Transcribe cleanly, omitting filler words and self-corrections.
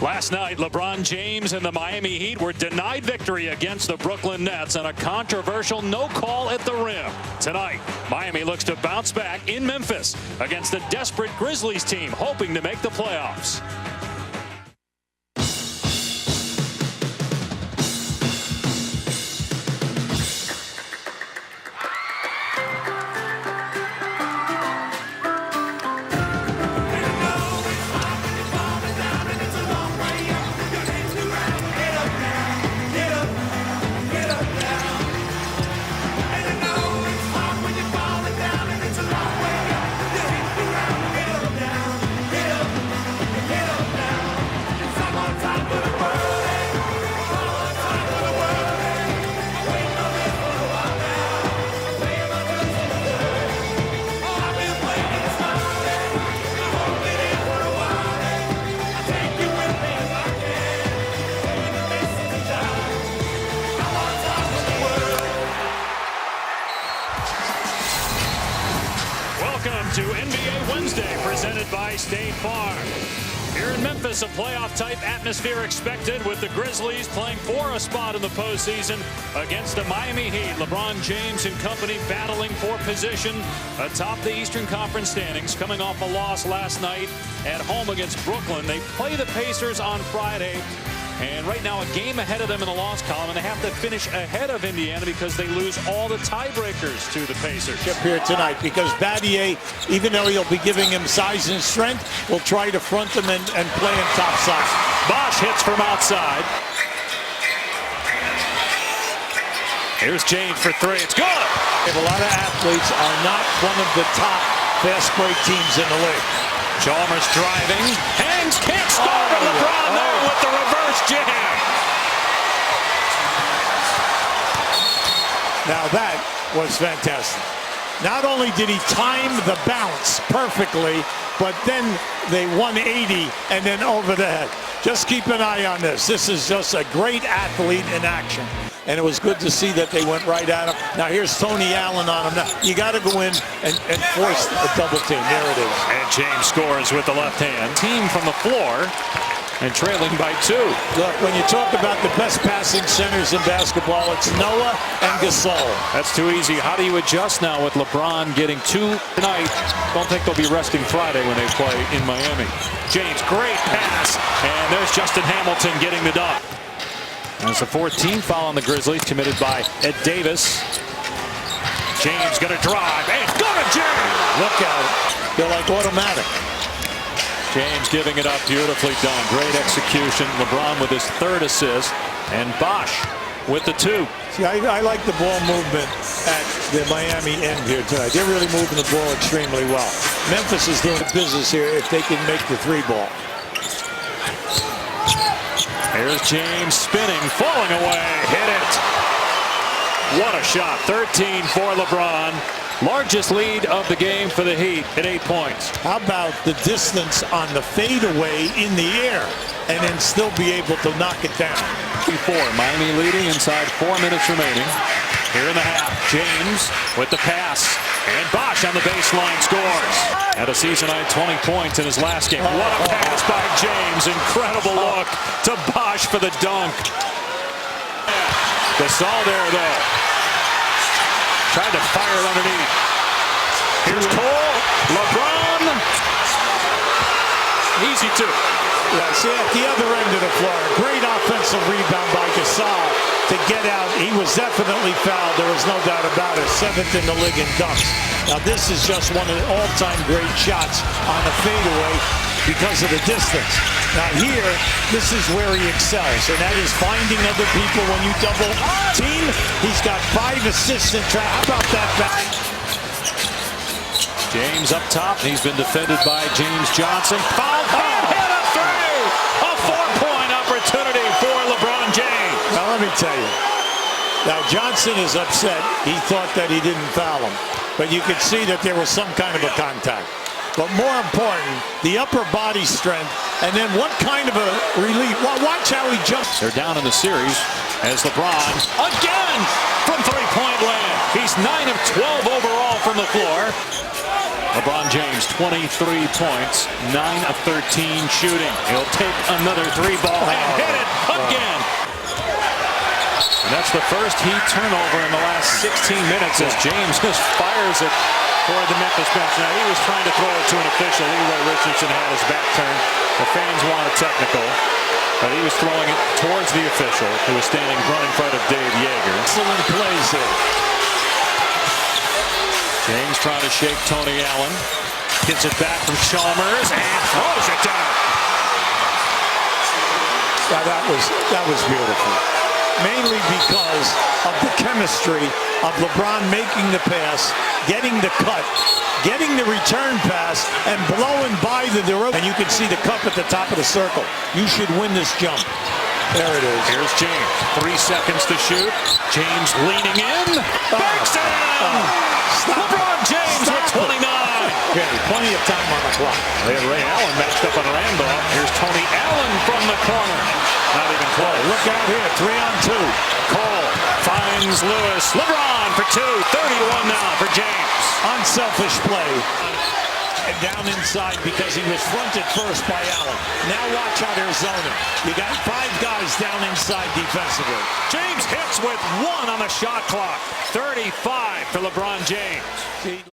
Last night, LeBron James and the Miami Heat were denied victory against the Brooklyn Nets on a controversial no call at the rim. Tonight, Miami looks to bounce back in Memphis against the desperate Grizzlies team hoping to make the playoffs. Welcome to NBA Wednesday, presented by State Farm. Here in Memphis, a playoff-type atmosphere expected with the Grizzlies playing for a spot in the postseason against the Miami Heat. LeBron James and company battling for position atop the Eastern Conference standings, coming off a loss last night at home against Brooklyn. They play the Pacers on Friday. And right now, a game ahead of them in the loss column, and they have to finish ahead of Indiana because they lose all the tiebreakers to the Pacers. Here tonight, because Battier, even though he'll be giving him size and strength, will try to front him and play him top side. Bosh hits from outside. Here's James for three. It's good. A lot of athletes are not one of the top fast break teams in the league. Chalmers driving, hangs, can't score, and LeBron there with the reverse jam. Now that was fantastic. Not only did he time the bounce perfectly, but then they 180 and then over the head. Just keep an eye on this. This is just a great athlete in action. And it was good to see that they went right at him. Now here's Tony Allen on him. Now you got to go in and force a double team. There it is. And James scores with the left hand. Team from the floor and trailing by 2. Look, when you talk about the best passing centers in basketball, it's Noah and Gasol. That's too easy. How do you adjust now with LeBron getting 2 tonight? Don't think they'll be resting Friday when they play in Miami. James, great pass. And there's Justin Hamilton getting the dunk. That's the 14th foul on the Grizzlies, committed by Ed Davis. James going to drive. Hey, it's going to James. Look at it. They're like automatic. James giving it up, beautifully done. Great execution. LeBron with his 3rd assist. And Bosh with the 2. See, I like the ball movement at the Miami end here tonight. They're really moving the ball extremely well. Memphis is doing business here if they can make the 3 ball. Here's James spinning, falling away, hit it. What a shot, 13 for LeBron. Largest lead of the game for the Heat at 8 points. How about the distance on the fadeaway in the air and then still be able to knock it down? Before Miami leading inside 4 minutes remaining. Here in the half, James with the pass. And Bosh on the baseline scores. At a season-high 20 points in his last game. What a pass by James. Incredible look to Bosh for the dunk. Gasol there, though. Tried to fire it underneath. Here's Cole. LeBron. Easy 2. Yeah, see, at the other end of the floor, great offensive rebound by Gasol to get out. He was definitely fouled. There was no doubt about it. 7th in the league in dunks. Now, this is just one of the all-time great shots on the fadeaway because of the distance. Now, here, this is where he excels, and that is finding other people when you double team. He's got 5 assists in track. How about that back? James up top. He's been defended by James Johnson. Foul. Hit a 3. A 4-point opportunity for LeBron James. Now, let me tell you. Now, Johnson is upset. He thought that he didn't foul him. But you could see that there was some kind of a contact. But more important, the upper body strength. And then what kind of a relief. Well, watch how he jumps. They're down in the series as LeBron again from 3-point land. He's 9 of 12 overall from the floor. LeBron James, 23 points, 9 of 13 shooting. He'll take another three ball and hit it again. And that's the first Heat turnover in the last 16 minutes as James just fires it toward the Memphis bench. Now, he was trying to throw it to an official. Leroy Richardson had his back turned. The fans want a technical, but he was throwing it towards the official, who was standing right in front of Dave Yeager. Excellent plays here. James trying to shake Tony Allen. Gets it back from Chalmers and throws it down. Yeah, that was beautiful. Mainly because of the chemistry of LeBron making the pass, getting the cut, getting the return pass, and blowing by the rope. And you can see the cup at the top of the circle. You should win this jump. There it is. Here's James. 3 seconds to shoot. James leaning in. Backs it in. LeBron James with 29. Okay, plenty of time on the clock. They had Ray Allen matched up on Randolph. Here's Tony Allen from the corner. Not even close. Look out here, 3-on-2. Cole finds Lewis. LeBron for 2. 31 now for James. Unselfish play. And down inside because he was fronted first by Allen. Now watch out Arizona. You got 5 guys down inside defensively. James hits with 1 on the shot clock. 35 for LeBron James.